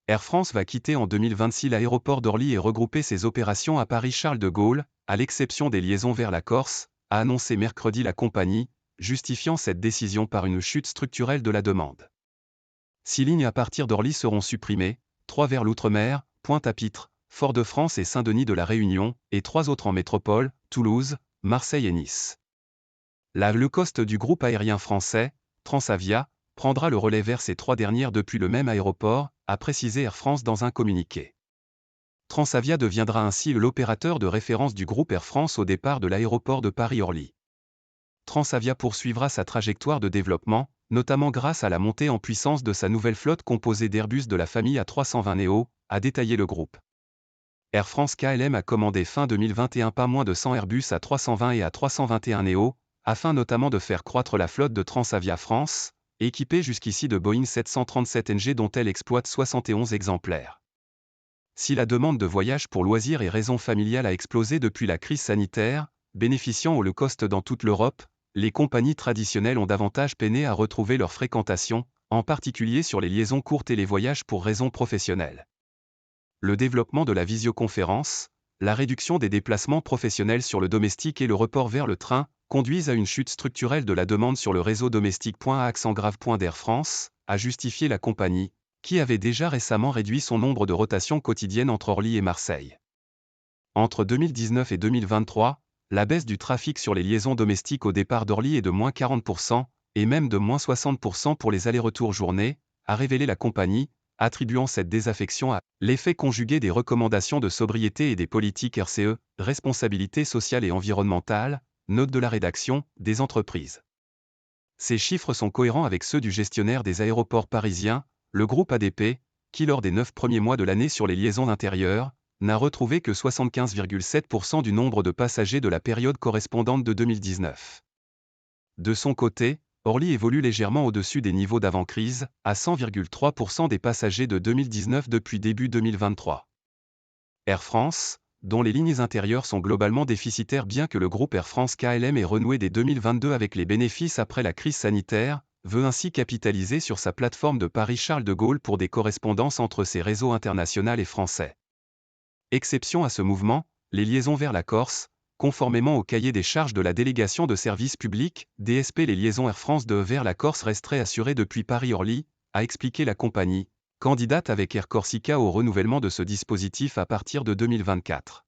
Air France va quitter en 2026 l'aéroport d'Orly et regrouper ses opérations à Paris-Charles de Gaulle, à l'exception des liaisons vers la Corse, a annoncé mercredi la compagnie, justifiant cette décision par une chute structurelle de la demande. 6 lignes à partir d'Orly seront supprimées, 3 vers l'outre-mer, Pointe-à-Pitre, Fort-de-France et Saint-Denis de la Réunion, et 3 autres en métropole, Toulouse, Marseille et Nice. La low-cost du groupe aérien français, Transavia, prendra le relais vers ces 3 dernières depuis le même aéroport, a précisé Air France dans un communiqué. Transavia deviendra ainsi l'opérateur de référence du groupe Air France au départ de l'aéroport de Paris-Orly. Transavia poursuivra sa trajectoire de développement, notamment grâce à la montée en puissance de sa nouvelle flotte composée d'Airbus de la famille A320neo, a détaillé le groupe. Air France-KLM a commandé fin 2021 pas moins de 100 Airbus A320 et A321neo, afin notamment de faire croître la flotte de Transavia France, équipée jusqu'ici de Boeing 737NG dont elle exploite 71 exemplaires. Si la demande de voyage pour loisirs et raisons familiales a explosé depuis la crise sanitaire, bénéficiant au low-cost dans toute l'Europe, les compagnies traditionnelles ont davantage peiné à retrouver leur fréquentation, en particulier sur les liaisons courtes et les voyages pour raisons professionnelles. Le développement de la visioconférence, la réduction des déplacements professionnels sur le domestique et le report vers le train conduisent à une chute structurelle de la demande sur le réseau domestique. Accent grave. D'Air France, a justifié la compagnie, qui avait déjà récemment réduit son nombre de rotations quotidiennes entre Orly et Marseille. Entre 2019 et 2023, la baisse du trafic sur les liaisons domestiques au départ d'Orly est de moins 40%, et même de moins 60% pour les allers-retours journée, a révélé la compagnie, attribuant cette désaffection à l'effet conjugué des recommandations de sobriété et des politiques RCE, responsabilité sociale et environnementale, note de la rédaction, des entreprises. Ces chiffres sont cohérents avec ceux du gestionnaire des aéroports parisiens, le groupe ADP, qui lors des 9 premiers mois de l'année sur les liaisons intérieures, n'a retrouvé que 75,7% du nombre de passagers de la période correspondante de 2019. De son côté, Orly évolue légèrement au-dessus des niveaux d'avant-crise, à 100,3% des passagers de 2019 depuis début 2023. Air France, dont les lignes intérieures sont globalement déficitaires bien que le groupe Air France-KLM ait renoué dès 2022 avec les bénéfices après la crise sanitaire, veut ainsi capitaliser sur sa plateforme de Paris-Charles de Gaulle pour des correspondances entre ses réseaux internationaux et français. Exception à ce mouvement, les liaisons vers la Corse, conformément au cahier des charges de la délégation de services publics, DSP. Les liaisons Air France vers la Corse resteraient assurées depuis Paris-Orly, a expliqué la compagnie, candidate avec Air Corsica au renouvellement de ce dispositif à partir de 2024.